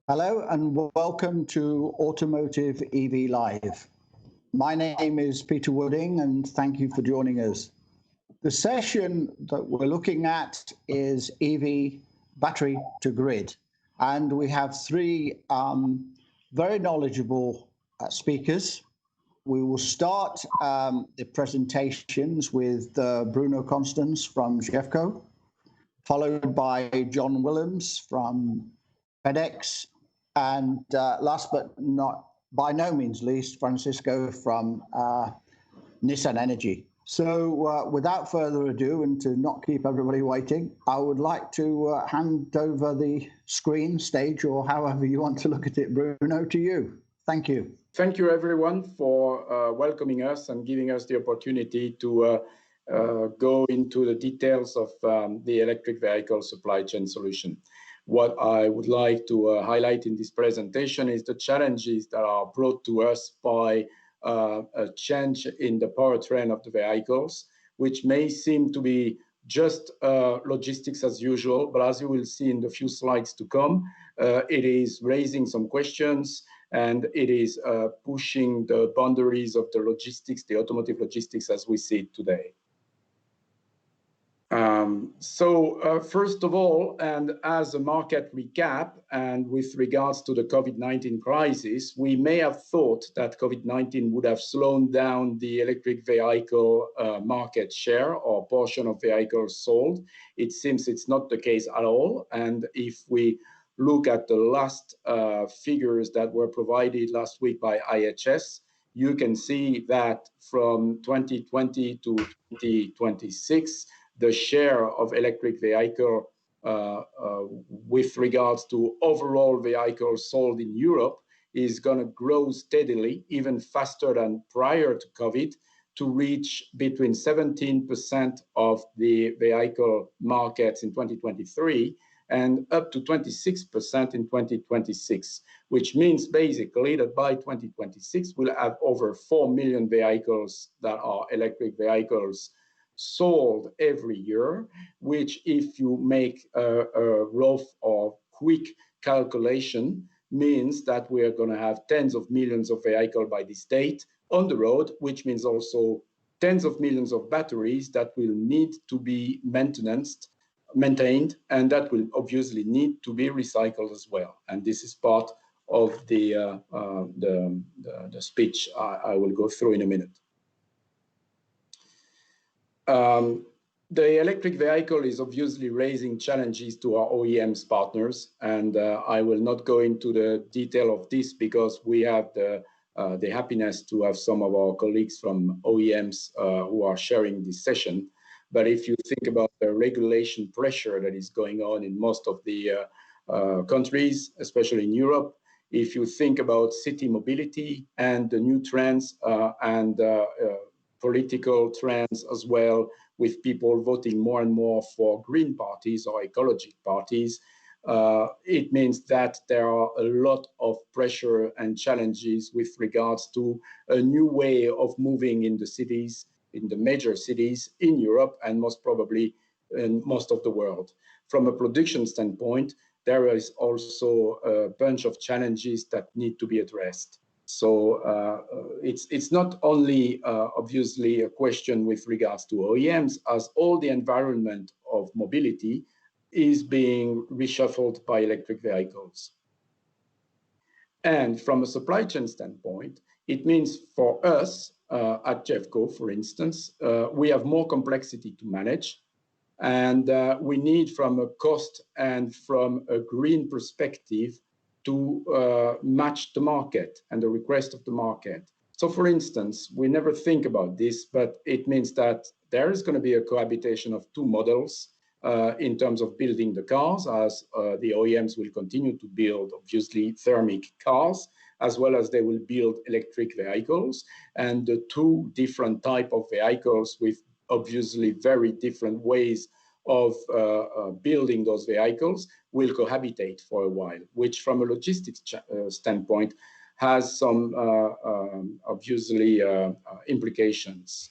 Hello and welcome to Automotive EV Live. My name is Peter Wooding and thank you for joining us. The session that we're looking at is EV battery to grid, and we have three very knowledgeable speakers. We will start the presentations with Bruno Constans from GEFCO, followed by John Willems from FedEx, and last but not by no means least, Francisco from Nissan Energy. So without further ado, and to not keep everybody waiting, I would like to hand over the screen, stage, or however you want to look at it, Bruno, to you. Thank you. Thank you, everyone, for welcoming us and giving us the opportunity to go into the details of the electric vehicle supply chain solution. What I would like to highlight in this presentation is the challenges that are brought to us by a change in the powertrain of the vehicles, which may seem to be just logistics as usual, but as you will see in the few slides to come, it is raising some questions and it is pushing the boundaries of the logistics, the automotive logistics as we see it today. First of all, and as a market recap, and with regards to the COVID-19 crisis, we may have thought that COVID-19 would have slowed down the electric vehicle market share or portion of vehicles sold. It seems it's not the case at all. And if we look at the last figures that were provided last week by IHS, you can see that from 2020 to 2026, the share of electric vehicle with regards to overall vehicles sold in Europe is going to grow steadily, even faster than prior to COVID, to reach between 17% of the vehicle markets in 2023 and up to 26% in 2026, which means basically that by 2026, we'll have over 4 million vehicles that are electric vehicles sold every year, which if you make a rough or quick calculation, means that we are going to have tens of millions of vehicles by this date on the road, which means also tens of millions of batteries that will need to be maintained, and that will obviously need to be recycled as well. And this is part of the speech I will go through in a minute. The electric vehicle is obviously raising challenges to our OEMs partners, and I will not go into the detail of this because we have the happiness to have some of our colleagues from OEMs who are sharing this session. But if you think about the regulation pressure that is going on in most of the countries, especially in Europe, if you think about city mobility and the new trends and political trends as well, with people voting more and more for green parties or ecological parties, it means that there are a lot of pressure and challenges with regards to a new way of moving in the cities, in the major cities in Europe, and most probably in most of the world. From a production standpoint, there is also a bunch of challenges that need to be addressed. So it's not only obviously a question with regards to OEMs, as all the environment of mobility is being reshuffled by electric vehicles. And from a supply chain standpoint, it means for us at GEFCO, for instance, we have more complexity to manage. And we need, from a cost and from a green perspective, to match the market and the request of the market. So for instance, we never think about this, but it means that there is going to be a cohabitation of two models in terms of building the cars, as the OEMs will continue to build, obviously, thermic cars, as well as they will build electric vehicles. And the two different types of vehicles with obviously very different ways of building those vehicles will cohabitate for a while, which from a logistics standpoint has some obviously implications.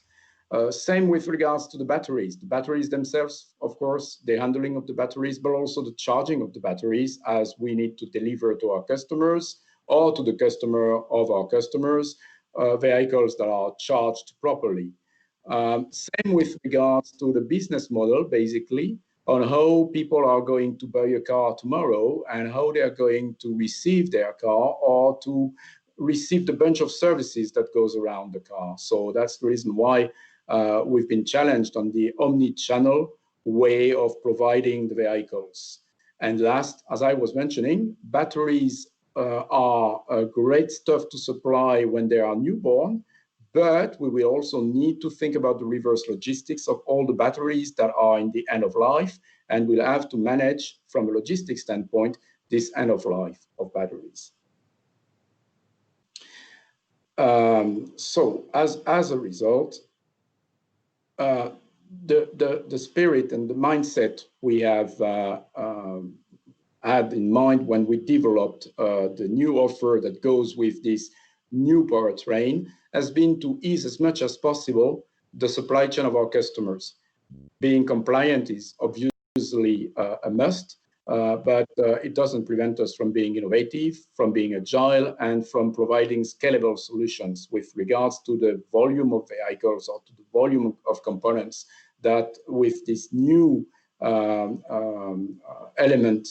Same with regards to the batteries. The batteries themselves, of course, the handling of the batteries, but also the charging of the batteries, as we need to deliver to our customers or to the customer of our customers vehicles that are charged properly. Same with regards to the business model, basically, on how people are going to buy a car tomorrow and how they are going to receive their car or to receive the bunch of services that goes around the car. So that's the reason why we've been challenged on the omni-channel way of providing the vehicles. And last, as I was mentioning, batteries are great stuff to supply when they are newborn, but we will also need to think about the reverse logistics of all the batteries that are in the end of life, and we'll have to manage from a logistics standpoint this end of life of batteries. So as a result, the spirit and the mindset we have had in mind when we developed the new offer that goes with this new powertrain has been to ease as much as possible the supply chain of our customers. Being compliant is obviously a must, but it doesn't prevent us from being innovative, from being agile, and from providing scalable solutions with regards to the volume of vehicles or to the volume of components that with this new element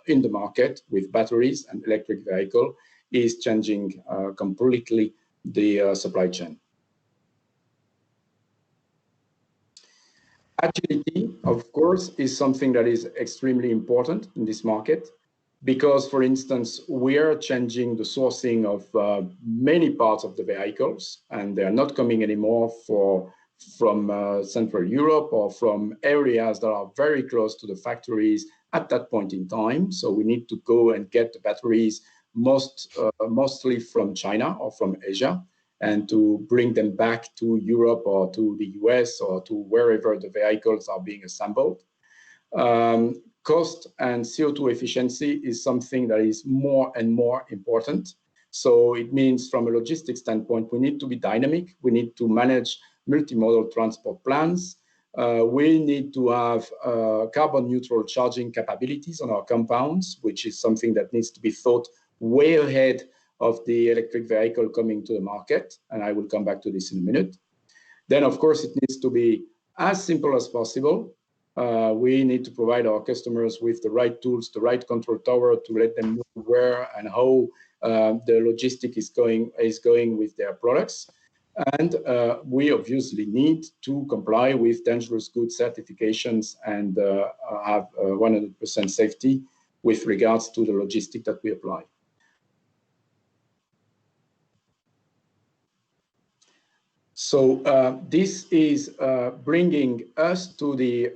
in the market with batteries and electric vehicle is changing completely the supply chain. Agility, of course, is something that is extremely important in this market because, for instance, we are changing the sourcing of many parts of the vehicles, and they are not coming anymore from Central Europe or from areas that are very close to the factories at that point in time. So we need to go and get the batteries mostly from China or from Asia, and to bring them back to Europe or to the US or to wherever the vehicles are being assembled. Cost and CO2 efficiency is something that is more and more important. So it means from a logistics standpoint, we need to be dynamic. We need to manage multimodal transport plans. We need to have carbon neutral charging capabilities on our compounds, which is something that needs to be thought way ahead of the electric vehicle coming to the market, and I will come back to this in a minute. Then, of course, it needs to be as simple as possible. We need to provide our customers with the right tools, the right control tower to let them know where and how the logistic is going with their products. And we obviously need to comply with dangerous goods certifications and have 100% safety with regards to the logistic that we apply. So this is bringing us to the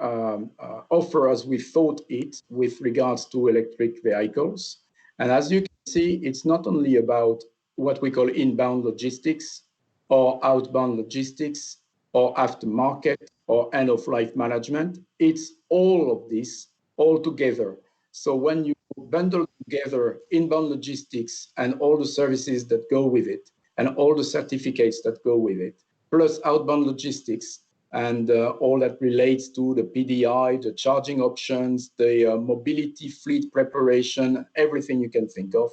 offer as we thought it with regards to electric vehicles. And as you can see, it's not only about what we call inbound logistics or outbound logistics or aftermarket or end-of-life management. It's all of this all together. So when you bundle together inbound logistics and all the services that go with it and all the certificates that go with it, plus outbound logistics and all that relates to the PDI, the charging options, the mobility fleet preparation, everything you can think of,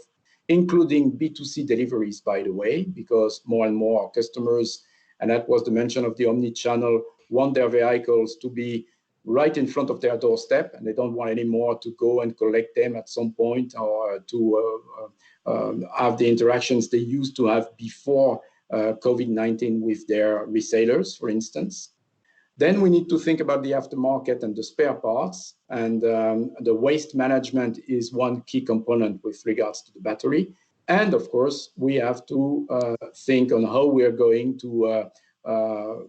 including B2C deliveries, by the way, because more and more our customers, and that was the mention of the omni-channel, want their vehicles to be right in front of their doorstep, and they don't want anymore to go and collect them at some point or to have the interactions they used to have before COVID-19 with their resellers, for instance. Then we need to think about the aftermarket and the spare parts, and the waste management is one key component with regards to the battery. And of course, we have to think on how we are going to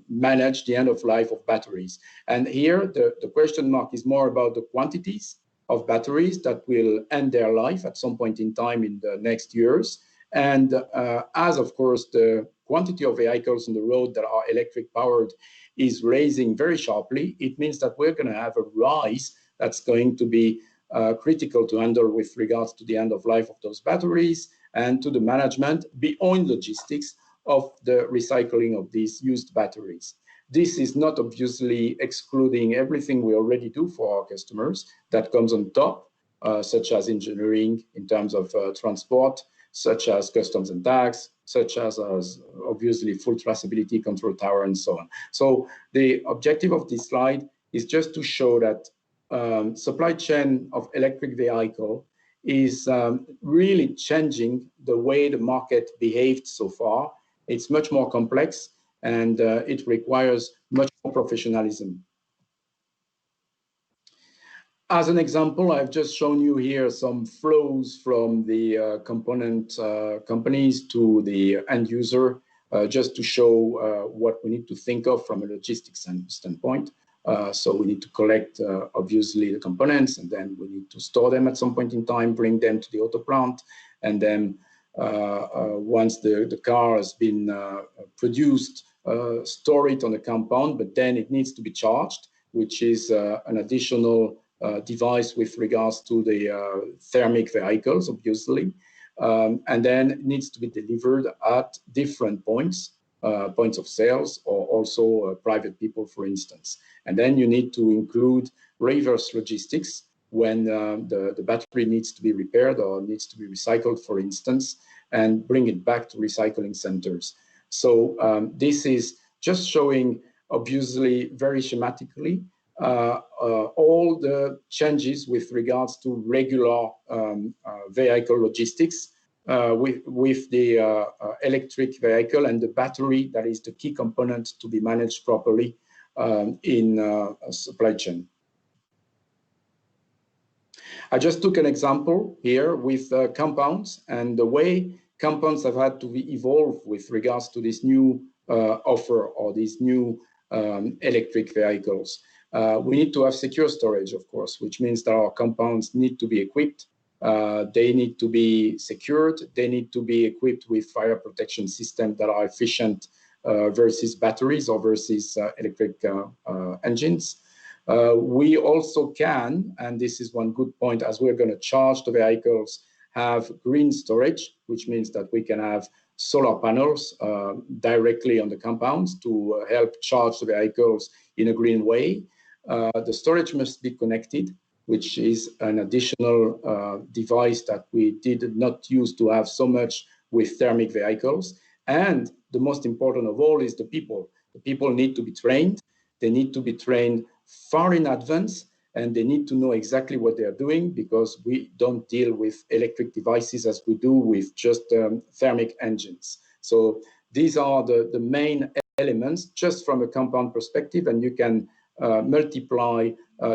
manage the end of life of batteries. And here, the question mark is more about the quantities of batteries that will end their life at some point in time in the next years. And as, of course, the quantity of vehicles on the road that are electric powered is raising very sharply, it means that we're going to have a rise that's going to be critical to handle with regards to the end of life of those batteries and to the management beyond logistics of the recycling of these used batteries. this is not obviously excluding everything we already do for our customers that comes on top, such as engineering in terms of transport, such as customs and tax, such as obviously full traceability control tower and so on. So the objective of this slide is just to show that supply chain of electric vehicle is really changing the way the market behaved so far. It's much more complex, and it requires much more professionalism. As an example, I've just shown you here some flows from the component companies to the end user, just to show what we need to think of from a logistics standpoint. So we need to collect, obviously, the components, and then we need to store them at some point in time, bring them to the auto plant, and then once the car has been produced, store it on the compound, but then it needs to be charged, which is an additional device with regards to the thermic vehicles, obviously. And then it needs to be delivered at different points of sales, or also private people, for instance. And then you need to include reverse logistics when the battery needs to be repaired or needs to be recycled, for instance, and bring it back to recycling centers. So this is just showing, obviously, very schematically, all the changes with regards to regular vehicle logistics with the electric vehicle and the battery that is the key component to be managed properly in a supply chain. I just took an example here with compounds and the way compounds have had to evolve with regards to this new offer or these new electric vehicles. We need to have secure storage, of course, which means that our compounds need to be equipped. They need to be secured. They need to be equipped with fire protection systems that are efficient versus batteries or versus electric engines. We also can, and this is one good point, as we're going to charge the vehicles, have green storage, which means that we can have solar panels directly on the compounds to help charge the vehicles in a green way. The storage must be connected, which is an additional device that we did not use to have so much with thermic vehicles. And the most important of all is the people. The people need to be trained. They need to be trained far in advance, and they need to know exactly what they are doing, because we don't deal with electric devices as we do with just thermic engines. So these are the main elements just from a compound perspective, and you can multiply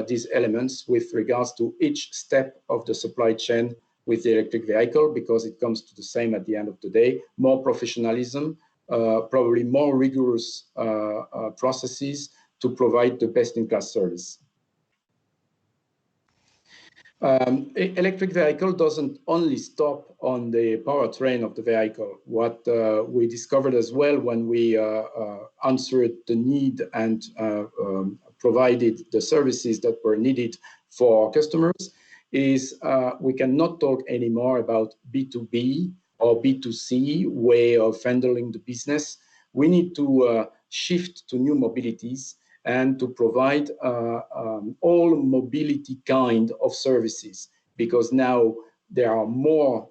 these elements with regards to each step of the supply chain with the electric vehicle, because it comes to the same at the end of the day: more professionalism, probably more rigorous processes to provide the best-in-class service. Electric vehicle doesn't only stop on the powertrain of the vehicle. What we discovered as well when we answered the need and provided the services that were needed for our customers is we cannot talk anymore about B2B or B2C way of handling the business. We need to shift to new mobilities and to provide all mobility kind of services, because now there are more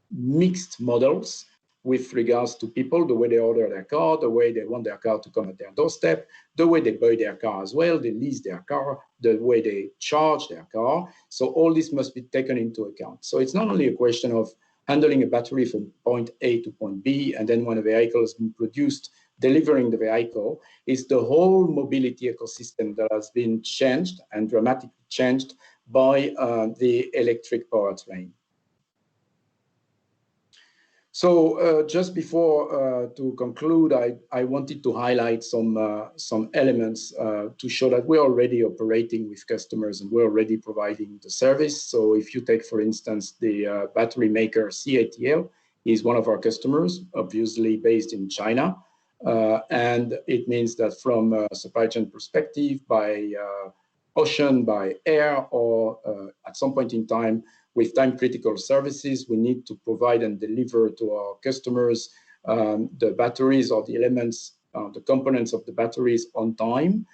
mixed models with regards to people, the way they order their car, the way they want their car to come at their doorstep, the way they buy their car as well, they lease their car, the way they charge their car. So all this must be taken into account. So it's not only a question of handling a battery from point A to point B, and then when a vehicle has been produced, delivering the vehicle. Is the whole mobility ecosystem that has been changed and dramatically changed by the electric powertrain. So just before to conclude, I wanted to highlight some elements to show that we're already operating with customers and we're already providing the service. So if you take, for instance, the battery maker CATL is one of our customers, obviously based in China. And it means that from a supply chain perspective, by ocean, by air, or at some point in time, with time-critical services, we need to provide and deliver to our customers the batteries or the elements the components of the batteries on time.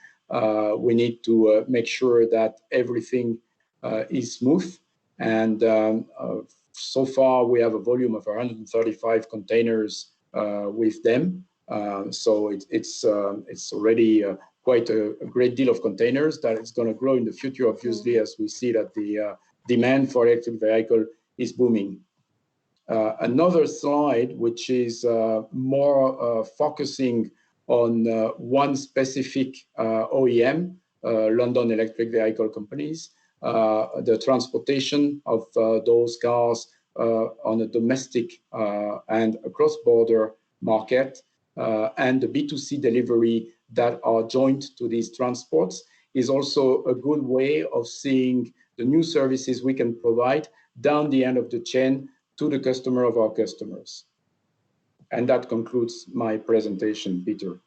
We need to make sure that everything is smooth. And so far, we have a volume of 135 containers with them. So it's already quite a great deal of containers that is going to grow in the future, obviously, as we see that the demand for electric vehicle is booming. Another slide, which is more focusing on one specific OEM, London electric vehicle companies, the transportation of those cars on a domestic and a cross-border market, and the B2C delivery that are joined to these transports is also a good way of seeing the new services we can provide down the end of the chain to the customer of our customers. And that concludes my presentation, Peter.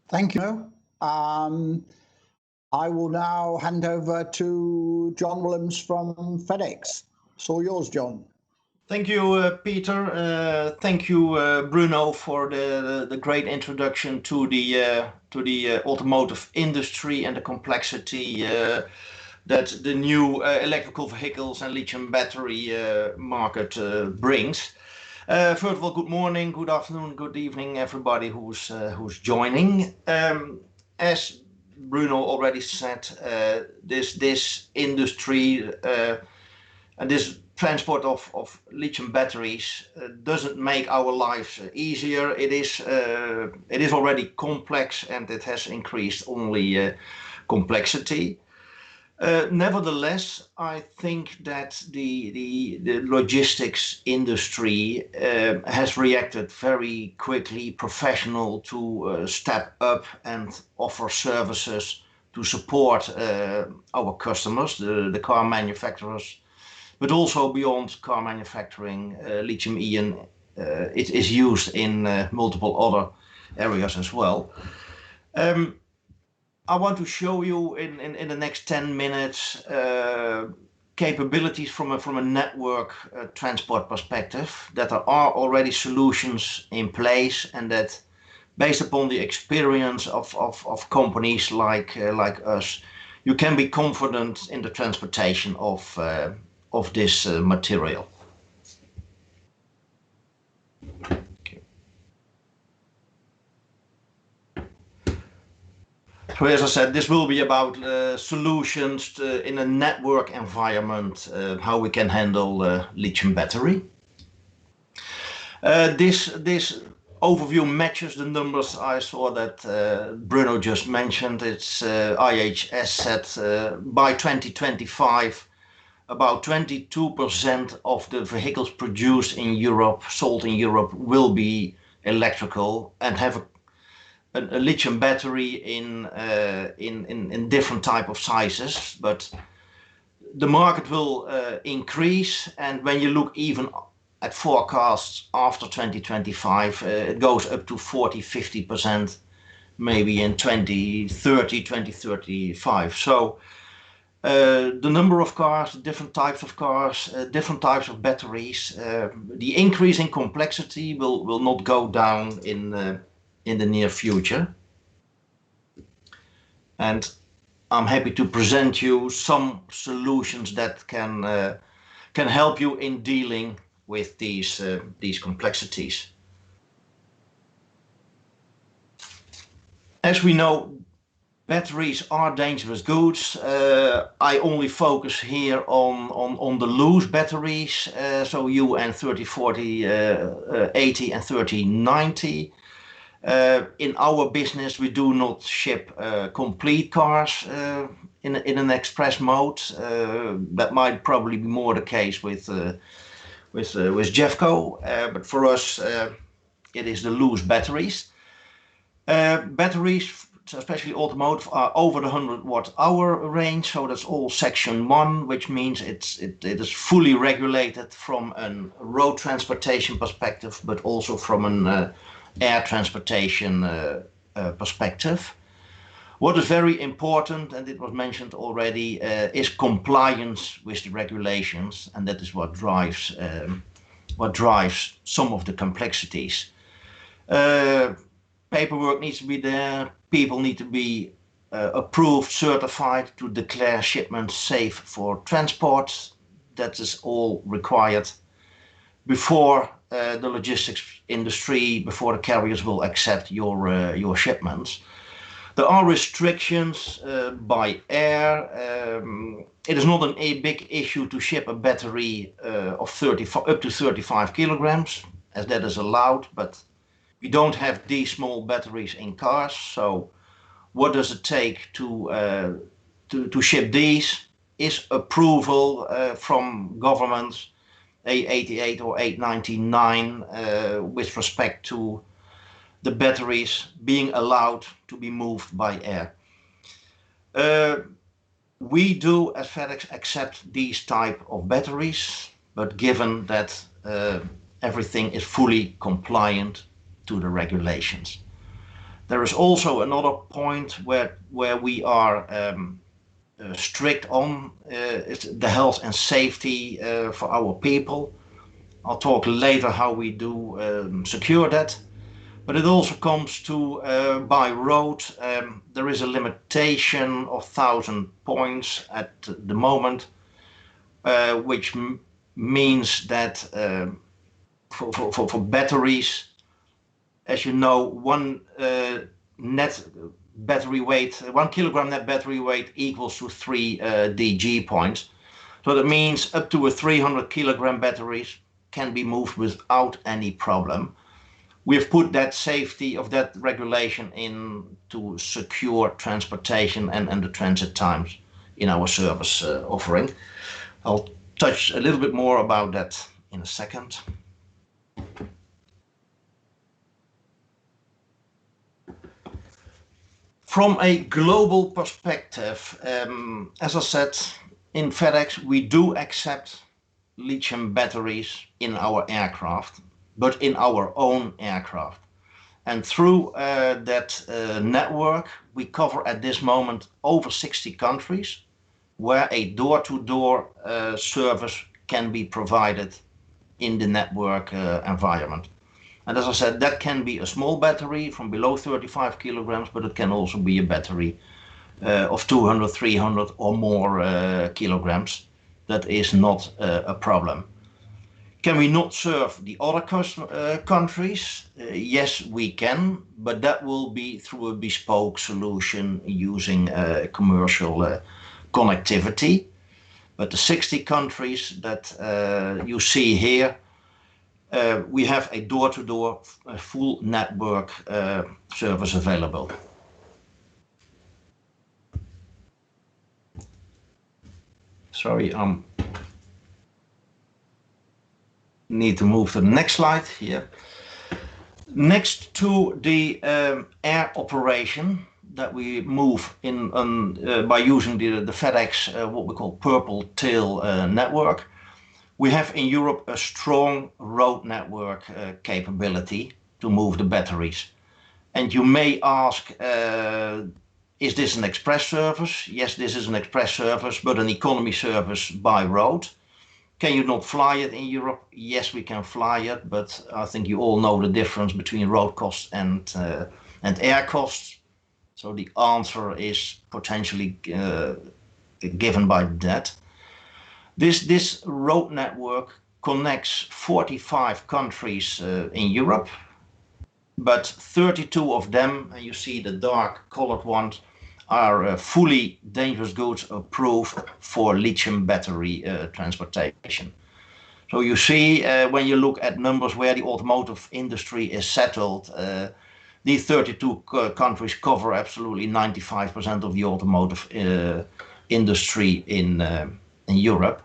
Thank you. I will now hand over to John Willems from FedEx. It's all yours, John. Thank you, Peter. Thank you, Bruno, for the great introduction to the automotive industry and the complexity that the new electrical vehicles and lithium battery market brings. First of all, good morning, good afternoon, good evening, everybody who's joining. As Bruno already said, this industry and this transport of lithium batteries doesn't make our lives easier. It is already complex, and it has increased only complexity. Nevertheless, I think that the logistics industry has reacted very quickly, professional, to step up and offer services to support our customers, the car manufacturers, but also beyond car manufacturing. Lithium-ion it is used in multiple other areas as well. I want to show you in the next 10 minutes capabilities from a network transport perspective, that there are already solutions in place, and that based upon the experience of companies like us, you can be confident in the transportation of this material. So as I said, this will be about solutions in a network environment, how we can handle lithium battery. This overview matches the numbers I saw that Bruno just mentioned. It's IHS said by 2025, about 22% of the vehicles produced in Europe, sold in Europe, will be electrical and have a lithium battery in different type of sizes. But the market will increase, and when you look even at forecasts after 2025, it goes up to 40-50%, maybe in 2030, 2035. So the number of cars, different types of cars, different types of batteries, the increase in complexity will not go down in the near future. And I'm happy to present you some solutions that can help you in dealing with these complexities. As we know, batteries are dangerous goods. I only focus here on the loose batteries, so UN 3040, 80 and 3090. In our business, we do not ship complete cars in an express mode. That might probably be more the case with GEFCO, but for us, it is the loose batteries. Batteries, especially automotive, are over the 100 watt-hour range, so that's all section 1, which means it is fully regulated from a road transportation perspective, but also from an air transportation perspective. What is very important, and it was mentioned already, is compliance with the regulations, and that is what drives some of the complexities. paperwork needs to be there, people need to be approved, certified to declare shipments safe for transport. That is all required before the logistics industry, before the carriers will accept your shipments. There are restrictions by air. It is not a big issue to ship a battery of up to 35 kilograms, as that is allowed, but we don't have these small batteries in cars. So what does it take to ship these? Is approval from governments, A88 or 899, with respect to the batteries being allowed to be moved by air. We do as FedEx accept these type of batteries, but given that everything is fully compliant to the regulations. There is also another point where we are strict on the health and safety for our people. I'll talk later how we do secure that. But it also comes to by road. There is a limitation of 1,000 points at the moment, which means that for batteries, as you know, one net battery weight, 1 kilogram net battery weight equals to 3 DG points. So that means up to a 300 kilogram batteries can be moved without any problem. We have put that safety of that regulation in to secure transportation and the transit times in our service offering. I'll touch a little bit more about that in a second. From a global perspective, as I said, in FedEx, we do accept lithium batteries in our aircraft, but in our own aircraft. And through that network, we cover at this moment over 60 countries where a door-to-door service can be provided in the network environment. And as I said, that can be a small battery from below 35 kilograms, but it can also be a battery of 200, 300 or more kilograms. That is not a problem. Can we not serve the other countries? Yes, we can, but that will be through a bespoke solution using commercial connectivity. But the 60 countries that you see here, we have a door-to-door full network service available. Sorry, need to move to the next slide here. Next to the air operation that we move in by using the FedEx, what we call purple tail network, we have in Europe a strong road network capability to move the batteries. And you may ask, is this an express service? Yes, this is an express service, but an economy service by road. Can you not fly it in Europe? Yes, we can fly it, but I think you all know the difference between road costs and air costs. So the answer is potentially given by that. This road network connects 45 countries in Europe, but 32 of them, and you see the dark colored ones, are fully dangerous goods approved for lithium battery transportation. So you see, when you look at numbers where the automotive industry is settled, these 32 countries cover absolutely 95% of the automotive industry in Europe.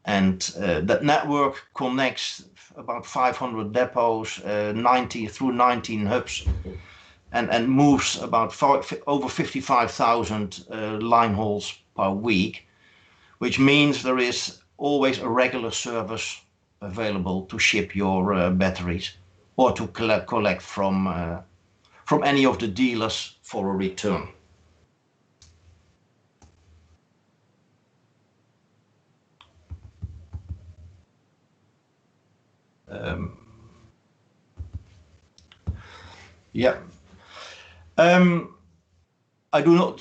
And that network connects about 500 depots, 19 hubs, and moves about over 55,000 line hauls per week, which means there is always a regular service available to ship your batteries or to collect from any of the dealers for a return. Yeah, I do not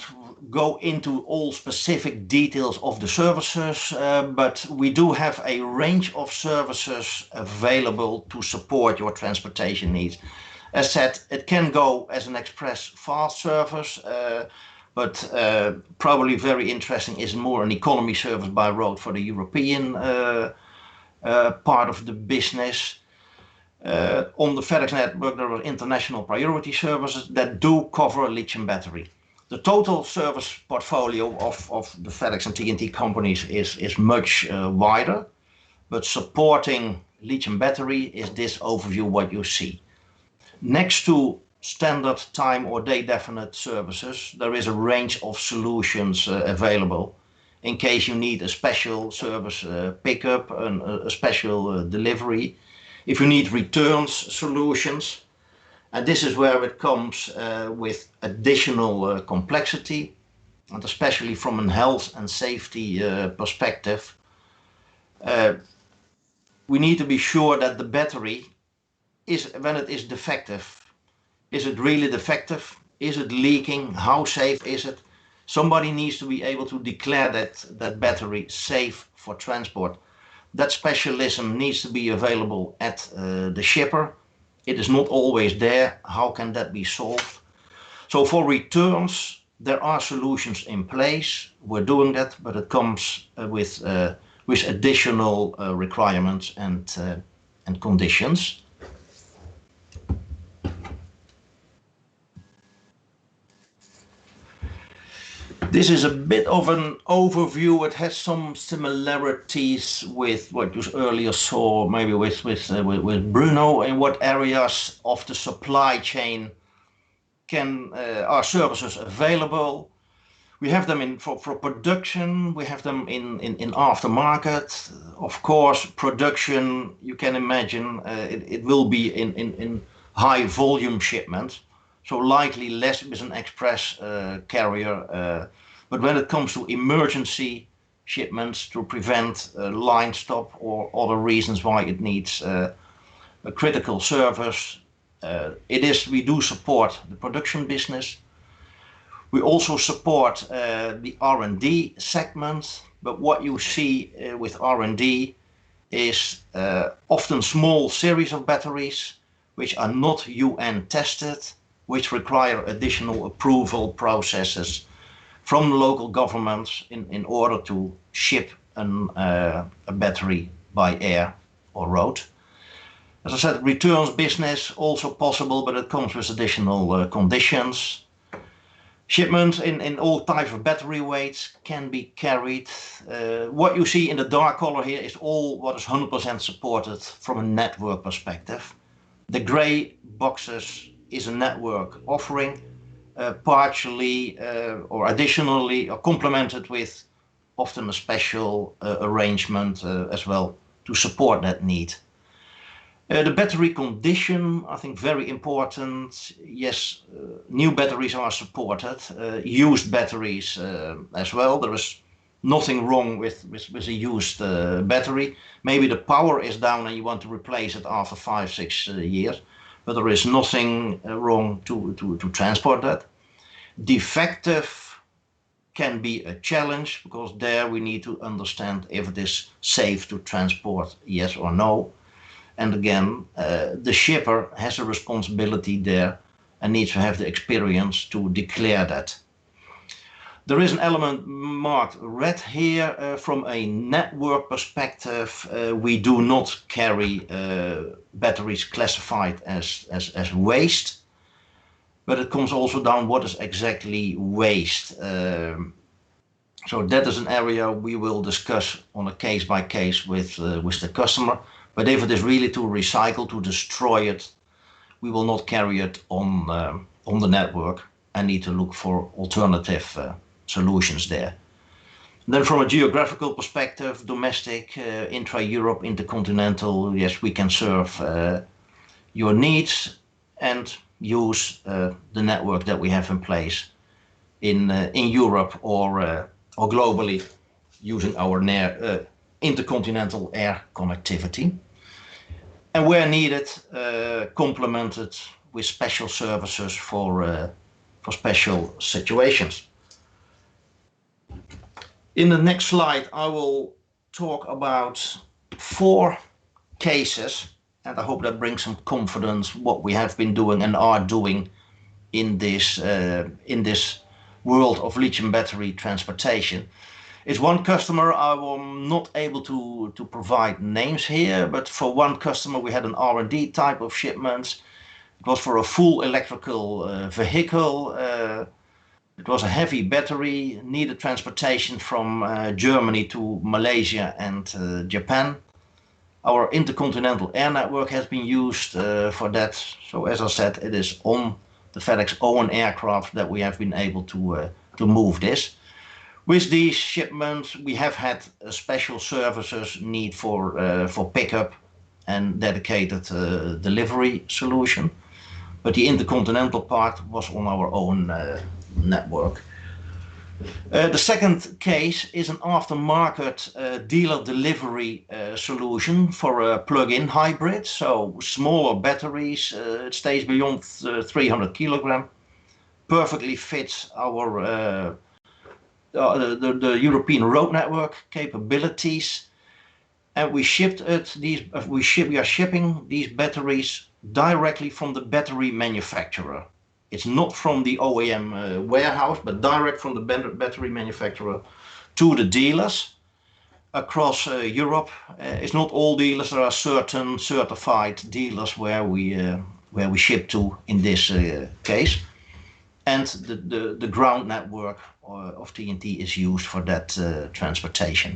go into all specific details of the services, but we do have a range of services available to support your transportation needs. As said, it can go as an express fast service, but probably very interesting is more an economy service by road for the European part of the business. On the FedEx network, there are international priority services that do cover lithium battery. The total service portfolio of the FedEx and TNT companies is much wider, but supporting lithium battery is this overview what you see. Next to standard time or day definite services, there is a range of solutions available in case you need a special service pickup, a special delivery. If you need returns solutions, and this is where it comes with additional complexity, and especially from a health and safety perspective, we need to be sure that the battery is, when it is defective, is it really defective? Is it leaking? How safe is it? Somebody needs to be able to declare that battery safe for transport. That specialism needs to be available at the shipper. It is not always there. How can that be solved? So for returns, there are solutions in place. We're doing that, but it comes with additional requirements and conditions. This is a bit of an overview. It has some similarities with what you earlier saw, maybe with Bruno. In what areas of the supply chain are services available? We have them for production. We have them in aftermarket. Of course, production. You can imagine it will be in high volume shipments. So likely less with an express carrier. But when it comes to emergency shipments to prevent a line stop or other reasons why it needs a critical service, we do support the production business. We also support the R&D segment, but what you see with R&D is often small series of batteries which are not UN tested, which require additional approval processes from local governments in order to ship a battery by air or road. As I said, returns business also possible, but it comes with additional conditions. Shipments in all types of battery weights can be carried. What you see in the dark color here is all what is 100% supported from a network perspective. The gray boxes is a network offering, partially or additionally or complemented with often a special arrangement as well to support that need. The battery condition, I think very important. Yes, new batteries are supported, used batteries as well. There is nothing wrong with a used battery. Maybe the power is down and you want to replace it after 5-6 years. But there is nothing wrong to transport that. Defective can be a challenge because there we need to understand if it is safe to transport, yes or no. And again, the shipper has a responsibility there and needs to have the experience to declare that. There is an element marked red here from a network perspective. We do not carry batteries classified as waste, but it comes also down what is exactly waste. So that is an area we will discuss on a case by case with the customer. But if it is really to recycle, to destroy it, we will not carry it on the network and need to look for alternative solutions there. Then from a geographical perspective, domestic, intra-Europe, intercontinental, yes, we can serve your needs and use the network that we have in place in Europe or globally using our intercontinental air connectivity. And where needed, complemented with special services for special situations. In the next slide, I will talk about 4 cases, and I hope that brings some confidence what we have been doing and are doing in this world of lithium battery transportation. It's one customer. I am not able to provide names here, but for one customer we had an R&D type of shipments. It was for a full electrical vehicle. It was a heavy battery, needed transportation from Germany to Malaysia and Japan. Our intercontinental air network has been used for that. So as I said, it is on the FedEx own aircraft that we have been able to move this. With these shipments, we have had special services need for pickup and dedicated delivery solution. But the intercontinental part was on our own network. The second case is an aftermarket dealer delivery solution for a plug-in hybrid, so smaller batteries. It stays beyond 300 kilogram. Perfectly fits our the European road network capabilities, and we are shipping these batteries directly from the battery manufacturer. It's not from the OEM warehouse, but direct from the battery manufacturer to the dealers across Europe. It's not all dealers. There are certain certified dealers where we ship to in this case, and the ground network of TNT is used for that transportation.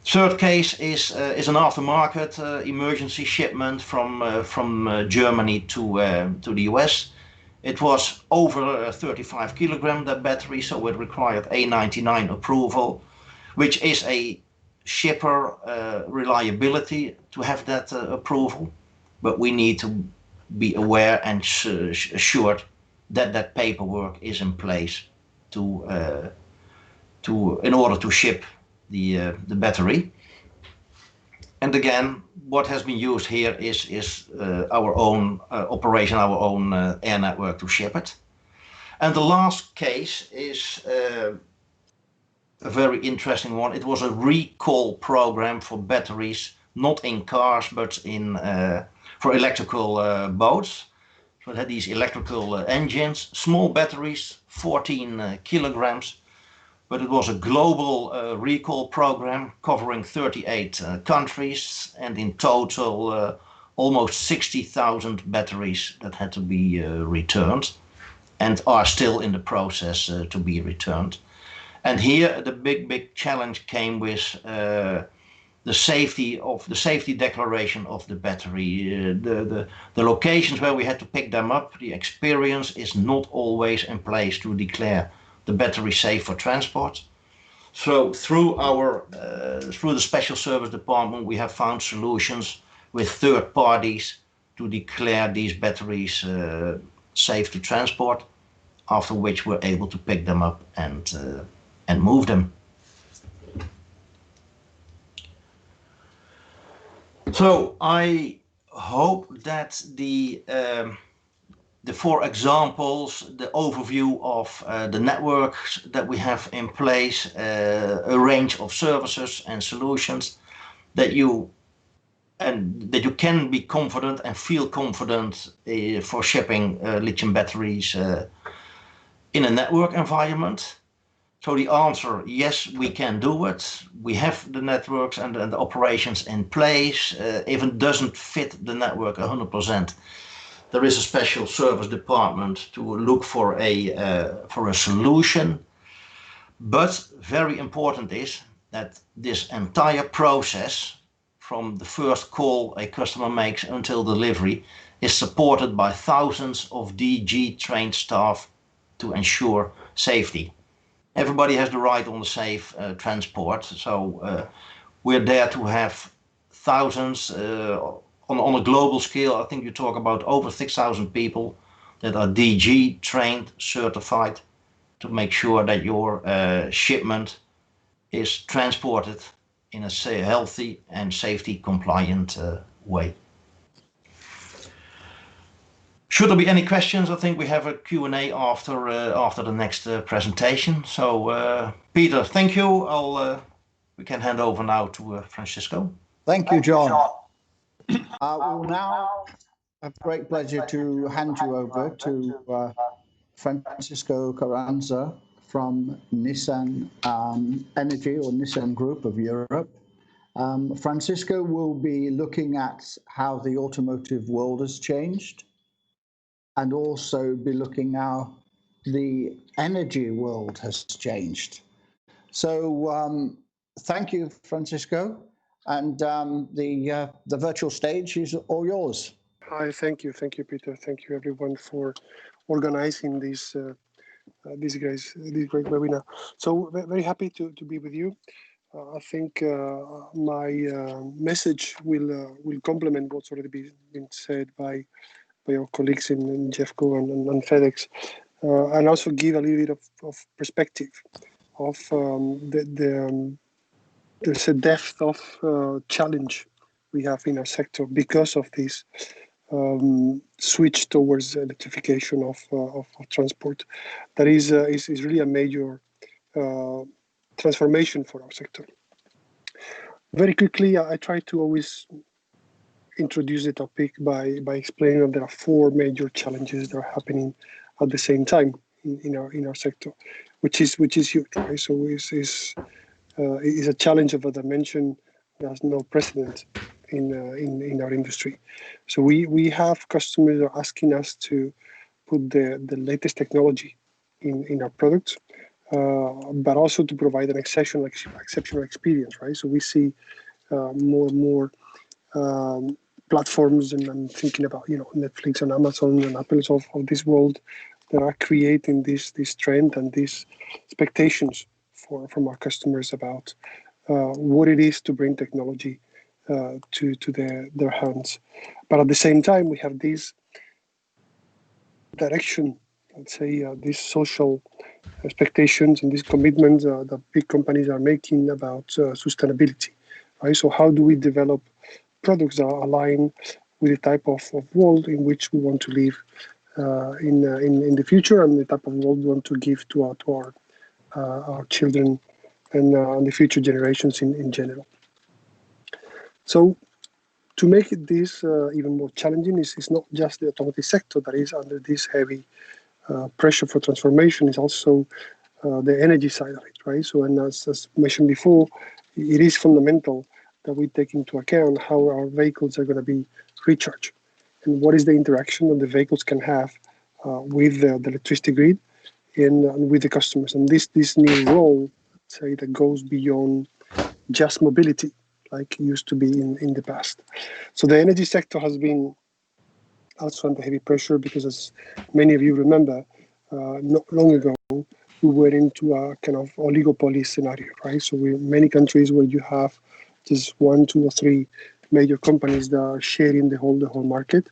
Third case is an aftermarket emergency shipment from Germany to the US. It was over 35 kilogram, that battery, so it required A99 approval, which is a shipper reliability to have that approval. But we need to be aware and assured that that paperwork is in place in order to ship the battery. And again, what has been used here is our own operation, our own air network to ship it. And the last case is a very interesting one. It was a recall program for batteries, not in cars, but for electrical boats. So it had these electrical engines, small batteries, 14 kilograms. But it was a global recall program covering 38 countries, and in total almost 60,000 batteries that had to be returned and are still in the process to be returned. And here the big challenge came with the safety declaration of the battery. The locations where we had to pick them up, the experience is not always in place to declare the battery safe for transport. So through the special service department, we have found solutions with third parties to declare these batteries safe to transport, after which we're able to pick them up and move them. So I hope that the 4 examples, the overview of the networks that we have in place, a range of services and solutions, that you can be confident and feel confident for shipping lithium batteries in a network environment. So the answer, yes, we can do it. We have the networks and the operations in place. If it doesn't fit the network 100%, there is a special service department to look for a solution. But very important is that this entire process, from the first call a customer makes until delivery, is supported by thousands of DG trained staff to ensure safety. Everybody has the right on the safe transport, so we're there to have thousands. On a global scale, I think you talk about over 6,000 people that are DG trained, certified, to make sure that your shipment is transported in a healthy and safety compliant way. should there be any questions, I think we have a Q&A after the next presentation. So Peter, thank you. We can hand over now to Francisco. Thank you, John. We'll now have great pleasure to hand you over to Francisco Carranza from Nissan Energy or Nissan Group of Europe. Francisco will be looking at how the automotive world has changed and also be looking how the energy world has changed. So thank you, Francisco, and the virtual stage is all yours. Hi, thank you, Peter. Thank you, everyone, for organizing this great webinar. So very happy to be with you. I think my message will complement what's already been said by our colleagues in GEFCO and FedEx, and also give a little bit of perspective of there's a depth of challenge we have in our sector because of this switch towards electrification of transport. That is really a major transformation for our sector. Very quickly, I try to always introduce the topic by explaining that there are four major challenges that are happening at the same time in our sector, which is huge, right? So is a challenge of a dimension that has no precedent in our industry. So we have customers that are asking us to put the latest technology in our products, but also to provide an exceptional experience, right? So we see more and more platforms, and I'm thinking about Netflix and Amazon and Apples of this world that are creating this trend and these expectations from our customers about what it is to bring technology to their hands. But at the same time, we have this direction, let's say, these social expectations and these commitments that big companies are making about sustainability, right? So how do we develop products that align with the type of world in which we want to live in the future, and the type of world we want to give to our children and the future generations in general. So to make this even more challenging is not just the automotive sector that is under this heavy pressure for transformation, is also the energy side of it, right? So, and as mentioned before, it is fundamental that we take into account how our vehicles are going to be recharged and what is the interaction that the vehicles can have with the electricity grid and with the customers. And this new role, say, that goes beyond just mobility, like it used to be in the past. So the energy sector has been also under heavy pressure because, as many of you remember, not long ago, we were into a kind of oligopoly scenario, right? So we're in many countries where you have just 1, 2, or 3 major companies that are sharing the whole market,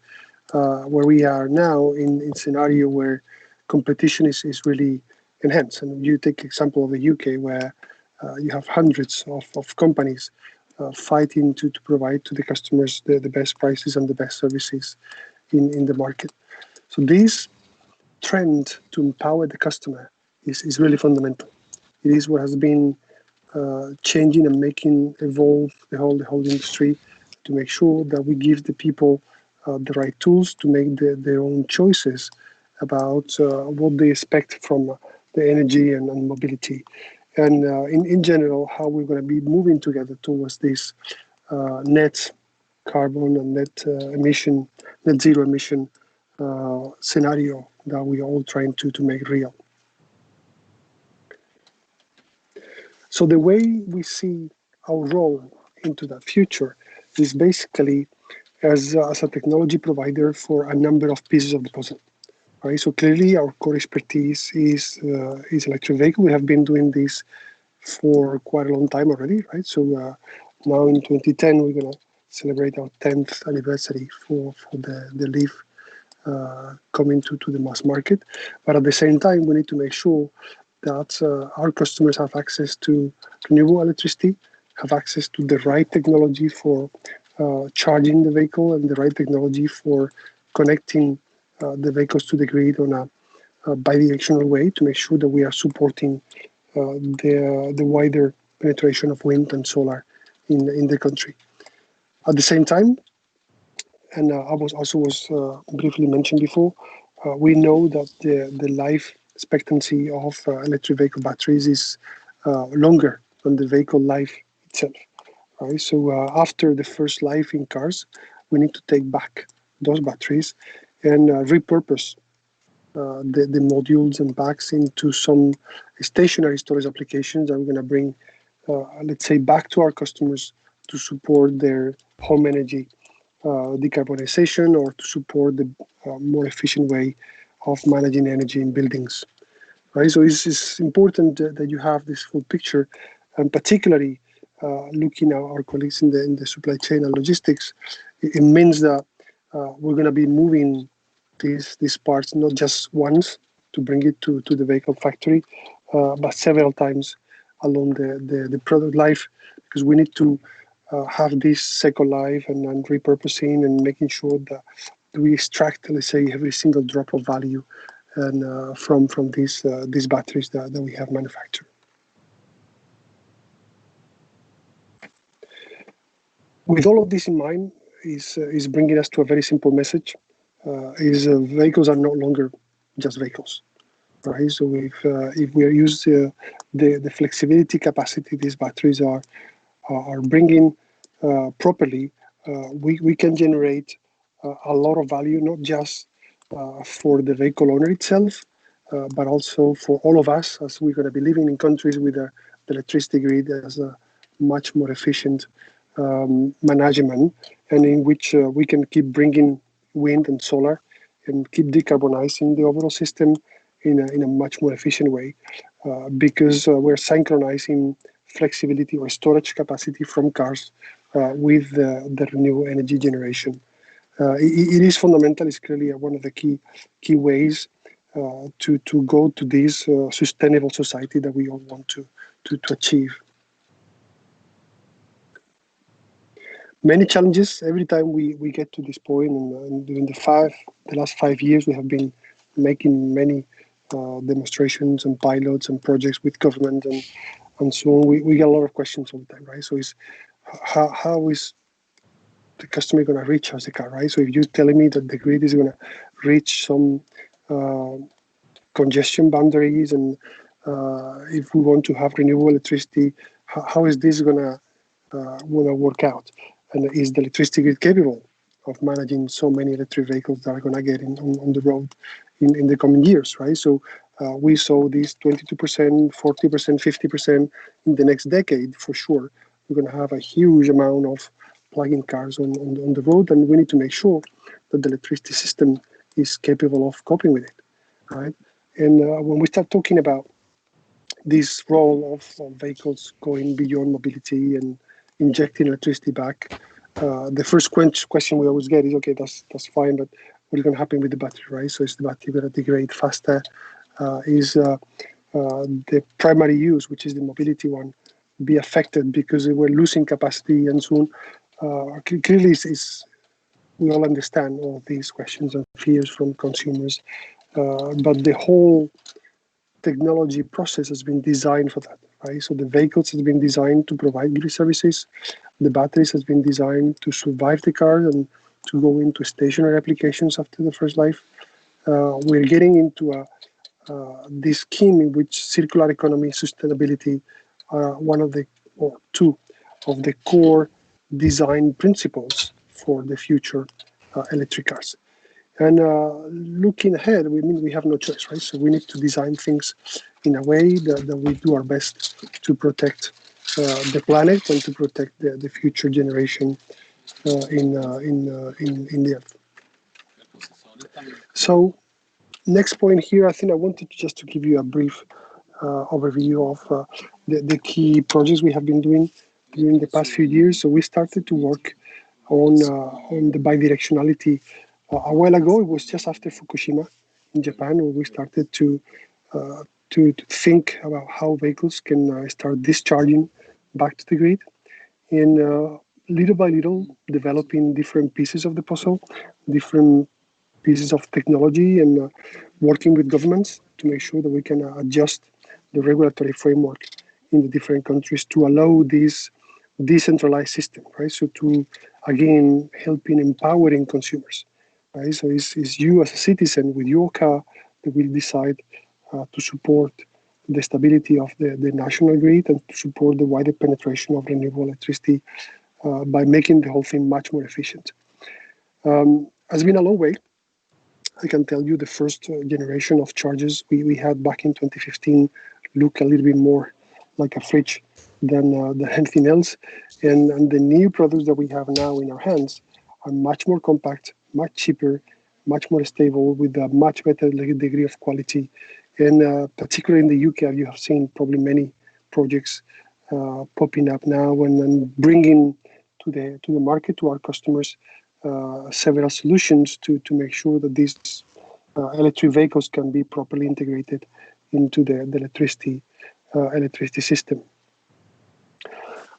where we are now in scenario where competition is really enhanced. And you take example of the UK, where you have hundreds of companies fighting to provide to the customers the best prices and the best services in the market. So this trend to empower the customer is really fundamental. It is what has been changing and making evolve the whole industry, to make sure that we give the people the right tools to make their own choices about what they expect from the energy and mobility. And in general, how we're going to be moving together towards this net carbon and net zero emission scenario that we are all trying to make real. So the way we see our role into that future is basically as a technology provider for a number of pieces of the puzzle, right? So clearly our core expertise is electric vehicle. We have been doing this for quite a long time already, right? So now in 2010, we're going to celebrate our 10th anniversary for the Leaf coming to the mass market. But at the same time, we need to make sure that our customers have access to renewable electricity, have access to the right technology for charging the vehicle, and the right technology for connecting the vehicles to the grid on a bidirectional way to make sure that we are supporting the wider penetration of wind and solar in the country. At the same time, and I was briefly mentioned before, we know that the life expectancy of electric vehicle batteries is longer than the vehicle life itself. Right? So after the first life in cars, we need to take back those batteries and repurpose the modules and packs into some stationary storage applications that we're going to bring, let's say, back to our customers to support their home energy decarbonization or to support the more efficient way of managing energy in buildings. Right, so it's important that you have this full picture, and particularly looking at our colleagues in the supply chain and logistics, it means that we're going to be moving these parts not just once to bring it to the vehicle factory, but several times along the product life, because we need to have this second life and repurposing and making sure that we extract, let's say, every single drop of value and from these batteries that we have manufactured. With all of this in mind, is bringing us to a very simple message: vehicles are no longer just vehicles, right? So if we use the flexibility capacity these batteries are bringing properly, we can generate a lot of value, not just for the vehicle owner itself, but also for all of us, as we're going to be living in countries with the electricity grid as a much more efficient management, and in which we can keep bringing wind and solar and keep decarbonizing the overall system in a much more efficient way, because we're synchronizing flexibility or storage capacity from cars with the renewable energy generation. It is fundamental. It's clearly one of the key ways to go to this sustainable society that we all want to achieve. Many challenges every time we get to this point, and during the last 5 years, we have been making many demonstrations and pilots and projects with government and so on. We get a lot of questions all the time, right? So it's how is the customer going to recharge the car, right? So if you're telling me that the grid is going to reach some congestion boundaries, and if we want to have renewable electricity, how is this going to work out? And is the electricity grid capable of managing so many electric vehicles that are going to get on the road in the coming years, right? So we saw this 22%, 40%, 50% in the next decade for sure. We're going to have a huge amount of plug-in cars on the road, and we need to make sure that the electricity system is capable of coping with it, right? And when we start talking about this role of vehicles going beyond mobility and injecting electricity back, the first question we always get is, okay, that's fine, but what is going to happen with the battery, right? So is the battery going to degrade faster? Is the primary use, which is the mobility one, be affected because we're losing capacity and so on? Clearly, we all understand all these questions and fears from consumers, but the whole technology process has been designed for that, right? So the vehicles has been designed to provide grid services. The batteries has been designed to survive the car and to go into stationary applications after the first life. We're getting into this scheme in which circular economy, sustainability are one of the, or two of the core design principles for the future electric cars. And looking ahead, we have no choice, right? So we need to design things in a way that we do our best to protect the planet and to protect the future generation in the earth. So next point here, I think I wanted just to give you a brief overview of the key projects we have been doing during the past few years. So we started to work on the bidirectionality a while ago. It was just after Fukushima in Japan, where we started to think about how vehicles can start discharging back to the grid, and little by little developing different pieces of the puzzle, different pieces of technology and working with governments to make sure that we can adjust the regulatory framework in the different countries to allow this decentralized system, right? So to, again, helping empowering consumers, right? So it's you as a citizen with your car that will decide to support the stability of the national grid and to support the wider penetration of renewable electricity by making the whole thing much more efficient. Has been a long way. I can tell you the first generation of chargers we had back in 2015 look a little bit more like a fridge than anything else. And the new products that we have now in our hands are much more compact, much cheaper, much more stable, with a much better degree of quality. And particularly in the UK, you have seen probably many projects popping up now and bringing to the market, to our customers, several solutions to make sure that these electric vehicles can be properly integrated into the electricity system.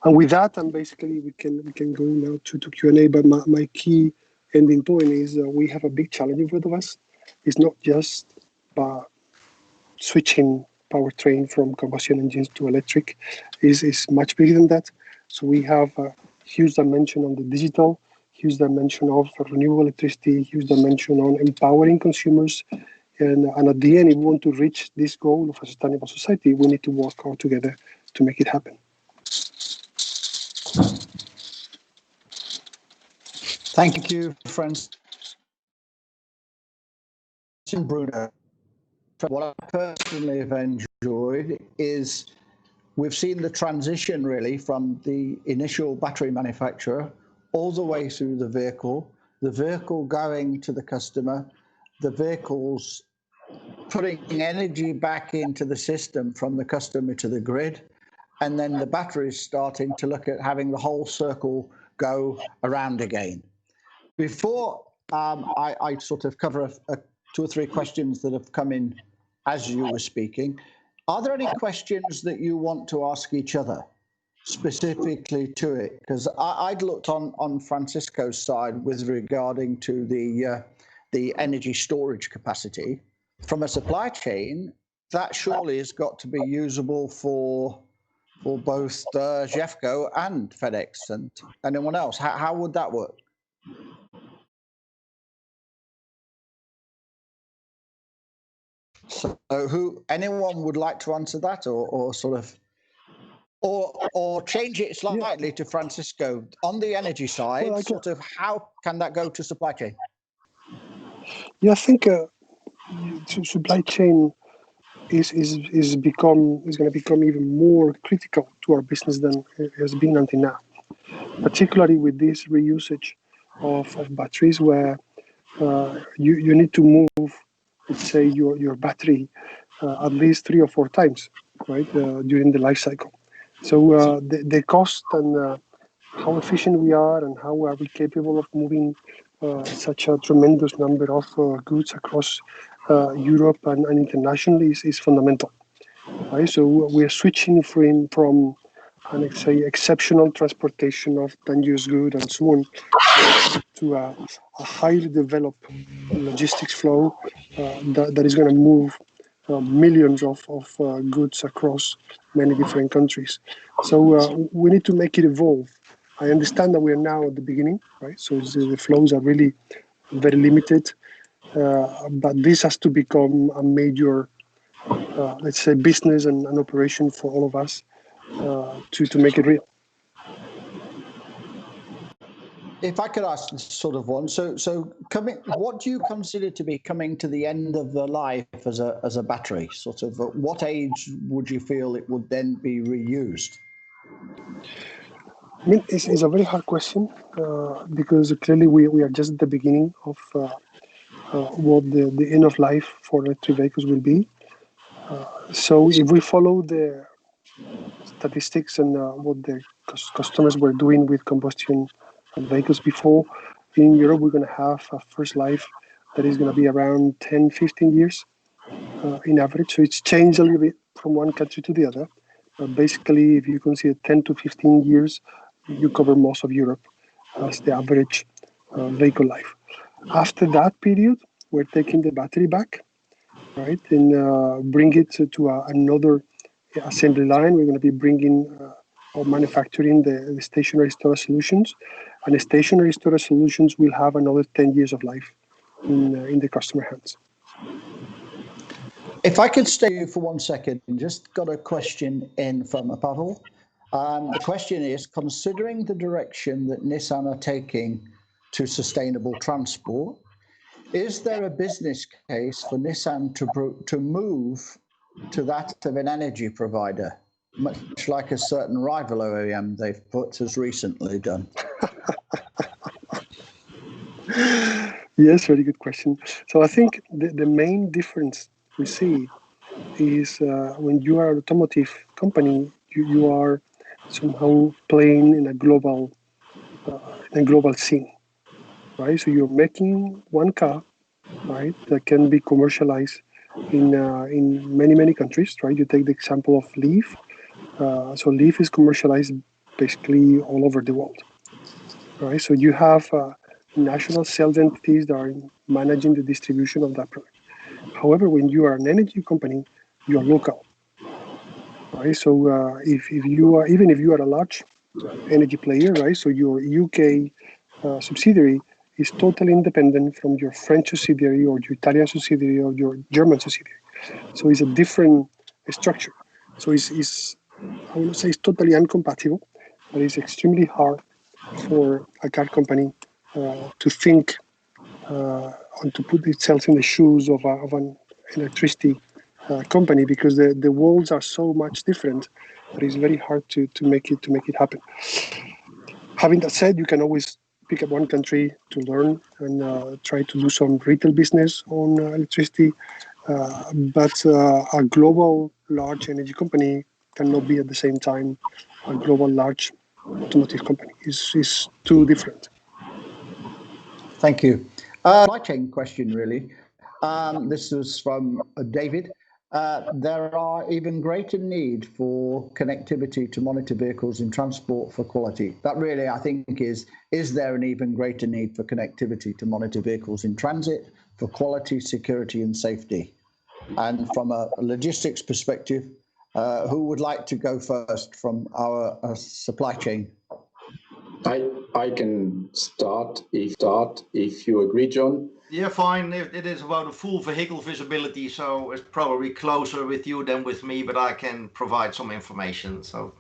And with that, and basically we can go now to Q&A. But my key ending point is we have a big challenge in front of us. It's not just switching powertrain from combustion engines to electric. Is much bigger than that. So we have a huge dimension on the digital, huge dimension of renewable electricity, huge dimension on empowering consumers. And at the end, if we want to reach this goal of a sustainable society, we need to work all together to make it happen. Thank you, Francis and Bruno. What I personally have enjoyed is we've seen the transition really from the initial battery manufacturer all the way through the vehicle going to the customer, the vehicles putting energy back into the system from the customer to the grid, and then the batteries starting to look at having the whole circle go around again. Before I sort of cover two or three questions that have come in as you were speaking, are there any questions that you want to ask each other specifically to it? Because I'd looked on Francisco's side with regarding to the energy storage capacity. From a supply chain, that surely has got to be usable for both GEFCO and FedEx and anyone else. How would that work? So anyone would like to answer that or sort of or change it slightly to Francisco on the energy side, well, sort of how can that go to supply chain? Yeah, I think supply chain is going to become even more critical to our business than it has been until now, particularly with this reusage of batteries, where you need to move, let's say, your battery at least 3 or 4 times, right, during the life cycle. So the cost and how efficient we are and how are we capable of moving such a tremendous number of goods across Europe and internationally is fundamental. Right? So we're switching from let's say, exceptional transportation of dangerous goods and so on to a highly developed logistics flow that is going to move millions of goods across many different countries. So we need to make it evolve. I understand that we are now at the beginning, right? So the flows are really very limited, but this has to become a major, let's say, business and an operation for all of us to make it real. If I could ask sort of one, so what do you consider to be coming to the end of the life as a battery? Sort of, at what age would you feel it would then be reused? I mean, it's a very hard question because clearly we are just at the beginning of what the end of life for electric vehicles will be. So if we follow the statistics and what the customers were doing with combustion vehicles before, in Europe we're going to have a first life that is going to be around 10-15 years in average. So it's changed a little bit from one country to the other. But basically, if you consider 10 to 15 years, you cover most of Europe as the average vehicle life. After that period, we're taking the battery back, right, and bring it to another assembly line. We're going to be bringing or manufacturing the stationary storage solutions, and the stationary storage solutions will have another 10 years of life in the customer hands. If I could stay for 1 second, just got a question in from a puddle. The question is, considering the direction that Nissan are taking to sustainable transport, is there a business case for Nissan to move to that of an energy provider, much like a certain rival OEM they've put has recently done? Yes, very good question. So I think the main difference we see is when you are an automotive company, you are somehow playing in a global scene, right? So you're making one car, right, that can be commercialized in many countries, right? You take the example of Leaf. So Leaf is commercialized basically all over the world, right? So you have national sales entities that are managing the distribution of that product. However, when you are an energy company, you are local, right? So if you are, even if you are a large energy player, right? So your UK subsidiary is totally independent from your French subsidiary or your Italian subsidiary or your German subsidiary. So it's a different structure. So it's I would say it's totally incompatible, but it's extremely hard for a car company to think and to put itself in the shoes of an electricity company, because the worlds are so much different that it's very hard to make it happen. Having that said, you can always pick up one country to learn and try to do some retail business on electricity, but a global large energy company cannot be at the same time a global large automotive company. It's too different. Thank you. Supply chain question, really. This is from David. There are even greater need for connectivity to monitor vehicles in transport for quality. That really, I think, is there an even greater need for connectivity to monitor vehicles in transit for quality, security, and safety? And from a logistics perspective, who would like to go first from our supply chain? I can start if you agree, John. Yeah, fine. It is about a full vehicle visibility, so it's probably closer with you than with me, but I can provide some information. So,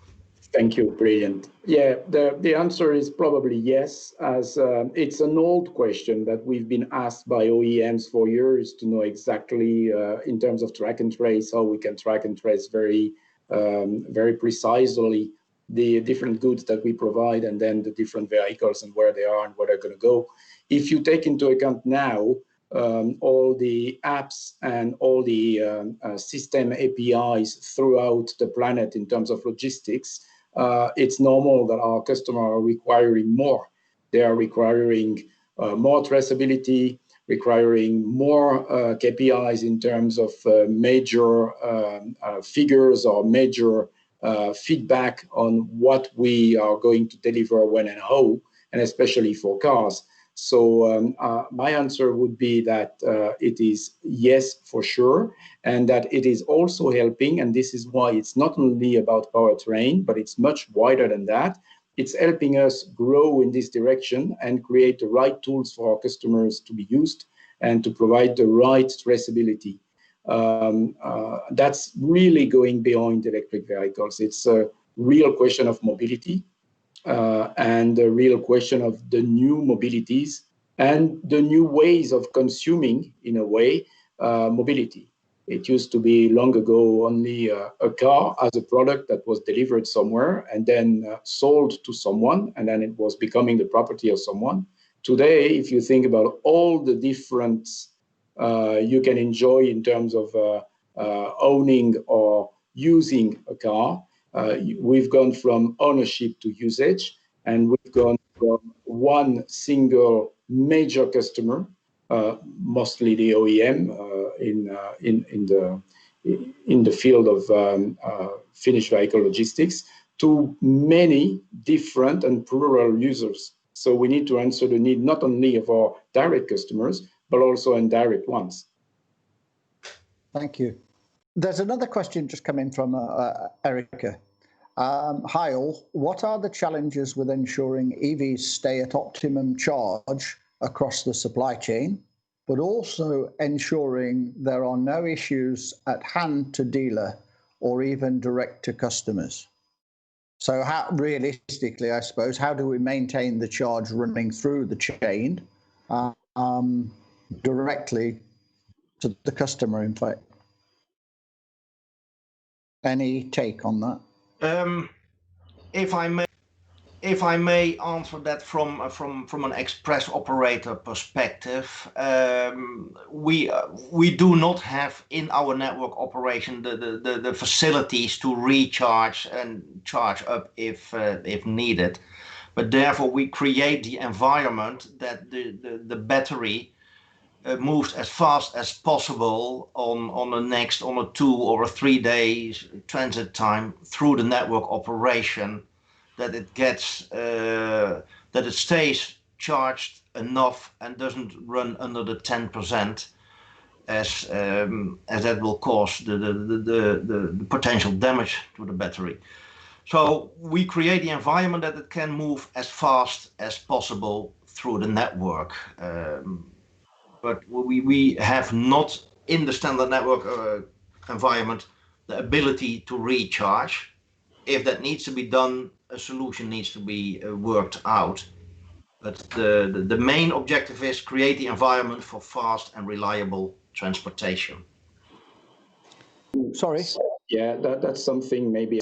thank you, brilliant. Yeah, the answer is probably yes, as it's an old question that we've been asked by OEMs for years to know exactly in terms of track and trace, how we can track and trace very precisely the different goods that we provide, and then the different vehicles and where they are and where they're going to go. If you take into account now all the apps and all the system APIs throughout the planet in terms of logistics, it's normal that our customers are requiring more. They are requiring more traceability, requiring more KPIs in terms of major figures or major feedback on what we are going to deliver when and how, and especially for cars. So my answer would be that it is yes, for sure, and that it is also helping, and this is why it's not only about powertrain, but it's much wider than that. It's helping us grow in this direction and create the right tools for our customers to be used and to provide the right traceability. That's really going beyond electric vehicles. It's a real question of mobility and a real question of the new mobilities and the new ways of consuming, in a way, mobility. It used to be long ago only a car as a product that was delivered somewhere and then sold to someone, and then it was becoming the property of someone. Today, if you think about all the different you can enjoy in terms of owning or using a car, we've gone from ownership to usage, and we've gone from one single major customer, mostly the OEM in the field of finished vehicle logistics, to many different and plural users. So we need to answer the need not only of our direct customers, but also indirect ones. Thank you. There's another question just come in from Erica. Hi all, what are the challenges with ensuring EVs stay at optimum charge across the supply chain, but also ensuring there are no issues at hand to dealer or even direct to customers? So how, realistically, I suppose, how do we maintain the charge running through the chain directly to the customer, in fact? Any take on that? If I may answer that from an express operator perspective, we do not have in our network operation the facilities to recharge and charge up if needed, but therefore we create the environment that the battery moves as fast as possible on a 2 or 3 days transit time through the network operation, that it gets that it stays charged enough and doesn't run under the 10%, as that will cause the potential damage to the battery. So we create the environment that it can move as fast as possible through the network. But we have not in the standard network environment the ability to recharge. If that needs to be done, a solution needs to be worked out. But the main objective is create the environment for fast and reliable transportation. Sorry. Yeah, that's something maybe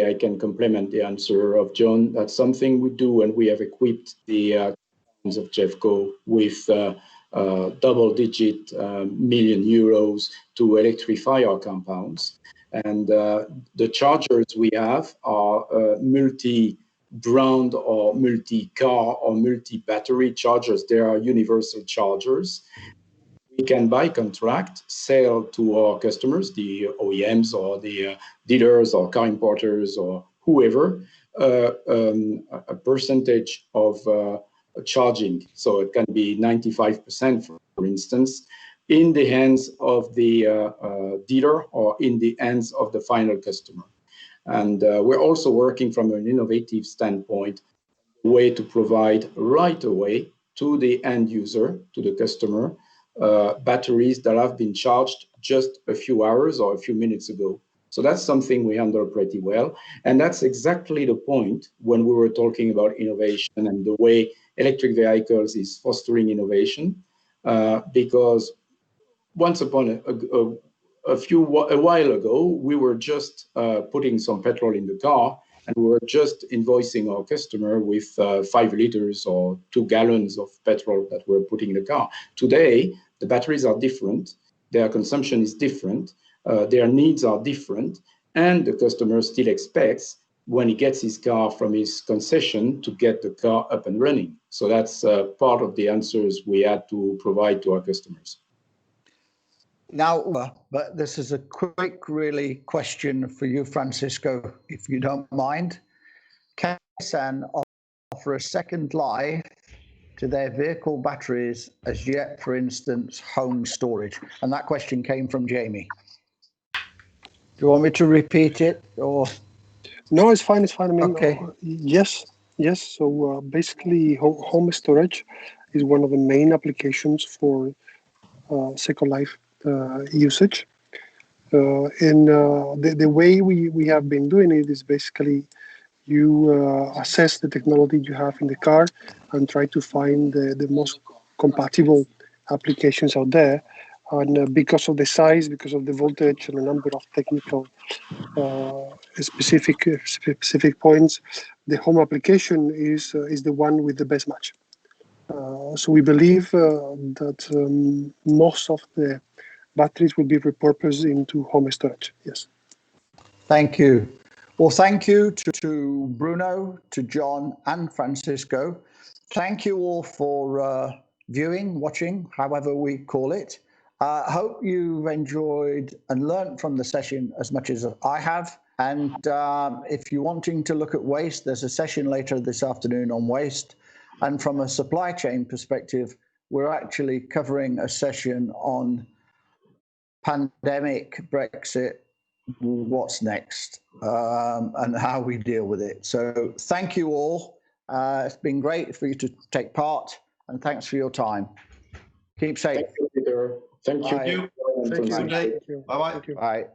I can complement the answer of John. That's something we do, and we have equipped the of GEFCO with double-digit million euros to electrify our compounds. And the chargers we have are multi-brand or multi-car or multi-battery chargers. They are universal chargers. We can, by contract, sell to our customers, the OEMs or the dealers or car importers or whoever, a percentage of charging. So it can be 95%, for instance, in the hands of the dealer or in the hands of the final customer. And we're also working from an innovative standpoint, a way to provide right away to the end user, to the customer, batteries that have been charged just a few hours or a few minutes ago. So that's something we handle pretty well. And that's exactly the point when we were talking about innovation and the way electric vehicles is fostering innovation, because once upon a while ago, we were just putting some petrol in the car, and we were just invoicing our customer with 5 liters or 2 gallons of petrol that we're putting in the car. Today, the batteries are different, their consumption is different, their needs are different, and the customer still expects, when he gets his car from his concession, to get the car up and running. So that's part of the answers we had to provide to our customers. Now, but this is a quick, really question for you, Francisco, if you don't mind. Can Nissan offer a second life to their vehicle batteries as yet, for instance, home storage? And that question came from Jamie. Do you want me to repeat it, or? No, it's fine. It's fine. I mean, okay. Yes. So basically, home storage is one of the main applications for second life usage. And the way we have been doing it is basically you assess the technology you have in the car and try to find the most compatible applications out there. And because of the size, because of the voltage and a number of technical specific points, the home application is the one with the best match. So we believe that most of the batteries will be repurposed into home storage. Yes. Thank you. Well, thank you to Bruno, to John, and Francisco. Thank you all for viewing, watching, however we call it. Hope you've enjoyed and learned from the session as much as I have. And if you're wanting to look at waste, there's a session later this afternoon on waste. And from a supply chain perspective, we're actually covering a session on pandemic, Brexit, what's next, and how we deal with it. So thank you all. It's been great for you to take part, and thanks for your time. Keep safe. Thank you, Peter. Thank Bye. you. Thank you. Thank you. Bye-bye. Thank you. Bye.